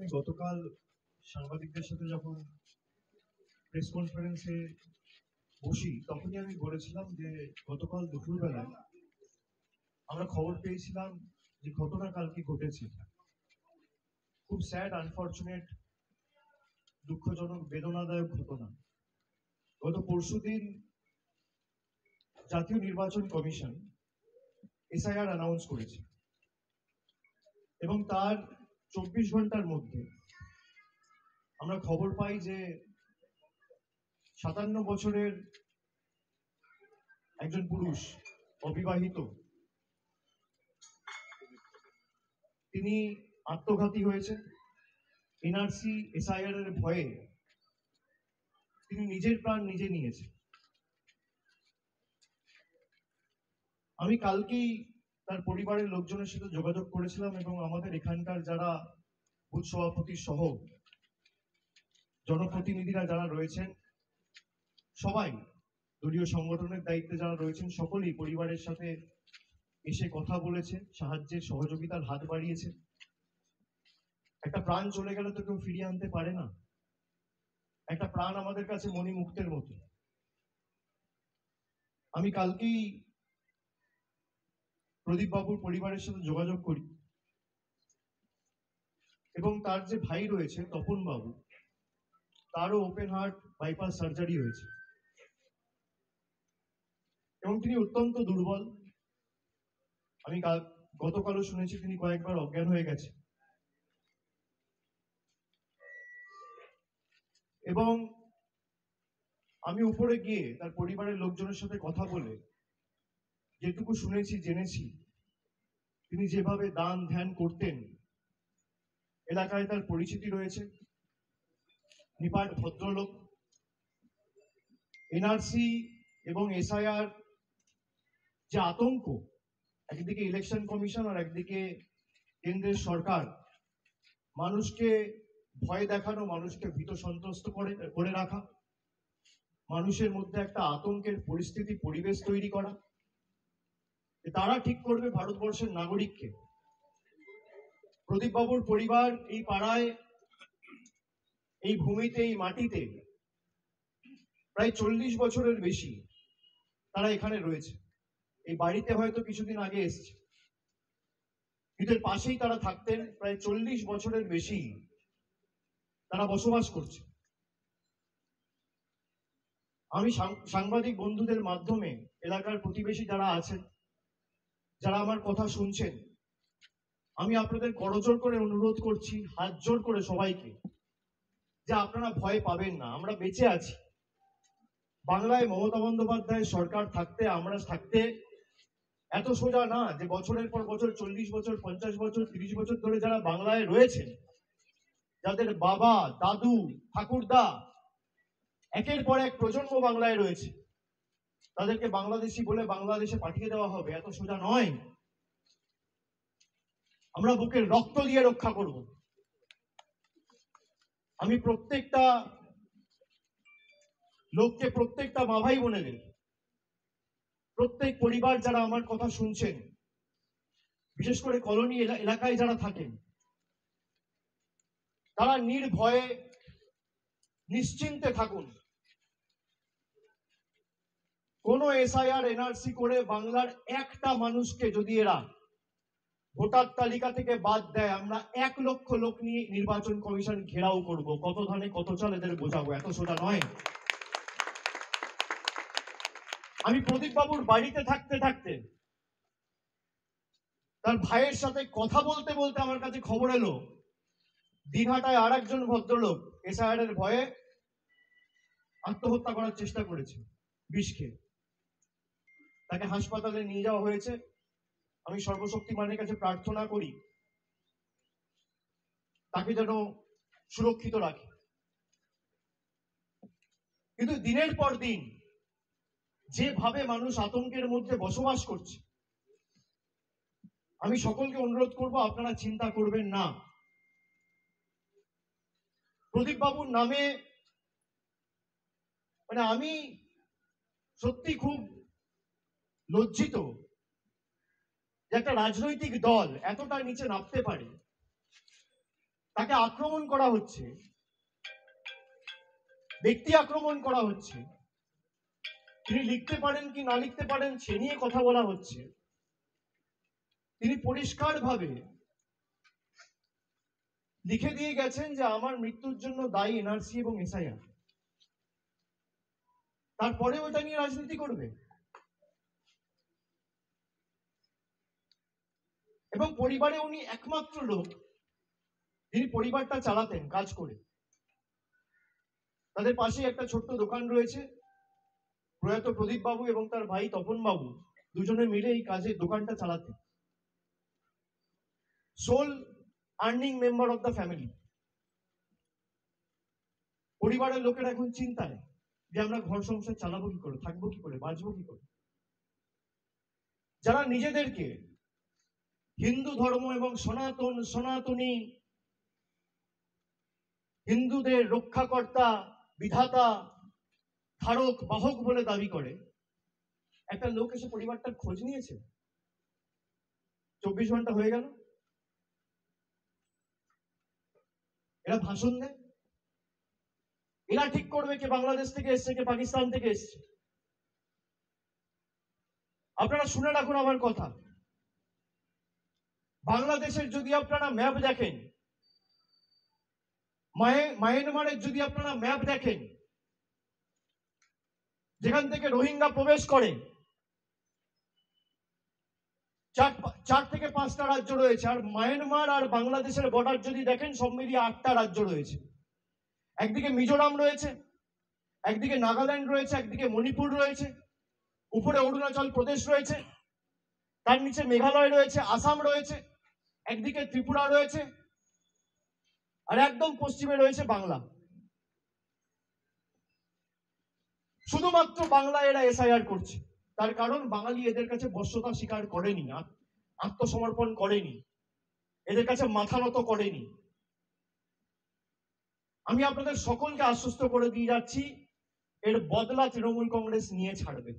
আমি গতকাল সাংবাদিকদের সাথে যখন প্রেস কনফারেন্সে বসি তখনই আমি বলেছিলাম যে গতকাল দুপুরবেলায় আমরা খবর পেয়েছিলাম যে ঘটনা কালকে ঘটেছে, খুব স্যাড, আনফরচুনেট, দুঃখজনক, বেদনাদায়ক ঘটনা। গত পরশুদিন জাতীয় নির্বাচন কমিশন এসআইআর অ্যানাউন্স করেছে এবং তার 24 ঘন্টার মধ্যে আমরা খবর পাই যে 57 বছরের একজন পুরুষ, অবিবাহিত, তিনি আত্মঘাতী হয়েছে। এনআরসি এসআইআর এর ভয়ে তিনি নিজের প্রাণ নিজে নিয়েছে। আমি কালকেই তার পরিবারের লোকজনের সাথে যোগাযোগ করেছিলাম এবং আমাদের এখানকার যারা বুথ সভাপতি সহ জনপ্রতিনিধিরা যারা রয়েছেন, সবাই দলীয় সংগঠনের দায়িত্বে যারা রয়েছেন, সকলেই পরিবারের সাথে এসে কথা বলেছে, সাহায্যের সহযোগিতার হাত বাড়িয়েছে। একটা প্রাণ চলে গেলে তো কেউ ফিরিয়ে আনতে পারে না। একটা প্রাণ আমাদের কাছে মণিমুক্তের মতো। আমি কালকেই প্রদীপ বাবুর পরিবারের সাথে যোগাযোগ করি এবং তার যে ভাই রয়েছে তপন বাবু, তারও ওপেন হার্ট বাইপাস সার্জারি হয়েছে এবং তিনি অত্যন্ত দুর্বল। আমি গতকালও শুনেছি তিনি কয়েকবার অজ্ঞান হয়ে গেছে এবং আমি উপরে গিয়ে তার পরিবারের লোকজনের সাথে কথা বলে যেটুকু শুনেছি, জেনেছি, তিনি যেভাবে দান ধ্যান করতেন, এলাকায় তার পরিচিতি রয়েছে, নিপাট ভদ্রলোক। এনআরসি এবং এসআইআর যে আতঙ্ক, একদিকে ইলেকশন কমিশন আর একদিকে কেন্দ্রের সরকার, মানুষকে ভয় দেখানো, মানুষকে ভীত সন্ত্রস্ত করে রাখা, মানুষের মধ্যে একটা আতঙ্কের পরিস্থিতি, পরিবেশ তৈরি করা, তারা ঠিক করবে ভারতবর্ষের নাগরিককে। প্রদীপ বাবুর পরিবার এই পাড়ায়, এই ভূমিতে, এই মাটিতে প্রায় 40 বছরের বেশি তারা এখানে রয়েছে। এই বাড়িতে হয়তো কিছুদিন আগে এসছে, এদের পাশেই তারা থাকতেন। প্রায় 40 বছরের বেশি তারা বসবাস করছে। আমি সাংবাদিক বন্ধুদের মাধ্যমে এলাকার প্রতিবেশী যারা আছেন, যারা আমার কথা শুনছেন, আমি আপনাদের করজোড় করে অনুরোধ করছি, হাত জোড় করে সবাইকে, যে আপনারা ভয় পাবেন না। আমরা বেঁচে আছি। বাংলায় মমতা বন্দ্যোপাধ্যায়ের সরকার থাকতে, আমরা থাকতে এত সোজা না যে বছরের পর বছর, 40 বছর, 50 বছর, 30 বছর ধরে যারা বাংলায় রয়েছেন, যাদের বাবা, দাদু, ঠাকুরদা, একের পর এক প্রজন্ম বাংলায় রয়েছে, তাদেরকে বাংলাদেশি বলে বাংলাদেশে পাঠিয়ে দেওয়া হবে, এত সোজা নয়। আমরা বুকের রক্ত দিয়ে রক্ষা করব। আমি প্রত্যেকটা লোককে, প্রত্যেকটা মা ভাই বোনেদের, প্রত্যেক পরিবার যারা আমার কথা শুনছেন, বিশেষ করে কলোনি এলাকায় যারা থাকেন, তারা নির্ভয়ে নিশ্চিন্তে থাকুন। কোন এসআইআর এনআরসি করে বাংলার একটা মানুষকে যদি এরা ভোটার তালিকা থেকে বাদ দেয়, আমরা 1 লক্ষ লোক নিয়ে নির্বাচন কমিশন ঘেরাও করব। কত ধানে কত চাল এদের বোঝাবো, এত সোজা নয়। আমি প্রদীপ বাবুর বাড়িতে থাকতে থাকতে তার ভাইয়ের সাথে কথা বলতে বলতে আমার কাছে খবর এলো দিনহাটায় আর একজন ভদ্রলোক এসআইআর এর ভয়ে আত্মহত্যা করার চেষ্টা করেছে বিষ খেয়ে। তাকে হাসপাতালে নিয়ে যাওয়া হয়েছে। আমি সর্বশক্তিমানের কাছে প্রার্থনা করি তাকে যেন সুরক্ষিত রাখে। কিন্তু দিনের পর দিন যেভাবে মানুষ আতঙ্কের মধ্যে বসবাস করছে, আমি সকলকে অনুরোধ করব, আপনারা চিন্তা করবেন না। প্রদীপ বাবুর নামে আমি সত্যি খুব লজ্জিত যে একটা রাজনৈতিক দল এতটা নিচে নামতে পারে। তাকে আক্রমণ করা হচ্ছে, ব্যক্তি আক্রমণ করা হচ্ছে, তিনি লিখতে পারেন কি না লিখতে পারেন সে নিয়ে কথা বলা হচ্ছে। তিনি পরিষ্কারভাবে লিখে দিয়ে গেছেন যে আমার মৃত্যুর জন্য দায়ী এনআরসি এবং এসআইআর। তারপরে ওটা নিয়ে রাজনীতি করবে। এবং পরিবারে উনি একমাত্র লোক যিনি পরিবারটা চালাতেন কাজ করে। তাদের পাশে একটা ছোট্ট দোকান রয়েছে। প্রয়াত প্রদীপ বাবু এবং তার ভাই তপন বাবু দুজনে মিলে এই কাজে দোকানটা চালাতেন। Soul earning member of the family. পরিবারের লোকেরা এখন চিন্তায় যে আমরা ঘর সংসার চালাবো কি করে, থাকবো কি করে, বাঁচবো কি করে। যারা নিজেদেরকে হিন্দু ধর্ম এবং সনাতনী হিন্দুদের রক্ষাকর্তা, বিধাতা, ধারক বাহক বলে দাবি করে, একটা লোক এসে পরিবারটার খোঁজ নিয়েছে? 24 ঘন্টা হয়ে গেল, এরা ভাষণ দেয়, এরা ঠিক করবে কে বাংলাদেশ থেকে এসছে কে পাকিস্তান থেকে এসছে। আপনারা শুনে রাখুন আমার কথা। বাংলাদেশের যদি আপনারা ম্যাপ দেখেন, মায়ানমারের যদি আপনারা ম্যাপ দেখেন, যেখান থেকে রোহিঙ্গা প্রবেশ করে, 4 থেকে 5টা রাজ্য রয়েছে। আর মায়ানমার আর বাংলাদেশের বর্ডার যদি দেখেন, সব মিলিয়ে 8টা রাজ্য রয়েছে। একদিকে মিজোরাম রয়েছে, একদিকে নাগাল্যান্ড রয়েছে, একদিকে মণিপুর রয়েছে, উপরে অরুণাচল প্রদেশ রয়েছে, তার নিচে মেঘালয় রয়েছে, আসাম রয়েছে, একদিকে ত্রিপুরা রয়েছে, আর একদম পশ্চিমে রয়েছে বাংলা। শুধুমাত্র বাংলা এরা এসআইআর করছে, তার কারণ বাঙালি এদের কাছে বশ্যতা স্বীকার করেনি, আত্মসমর্পণ করেনি, এদের কাছে মাথা নত করেনি। আমি আপনাদের সকলকে আশ্বস্ত করে দিয়ে যাচ্ছি, এর বদলা তৃণমূল কংগ্রেস নিয়ে ছাড়বে।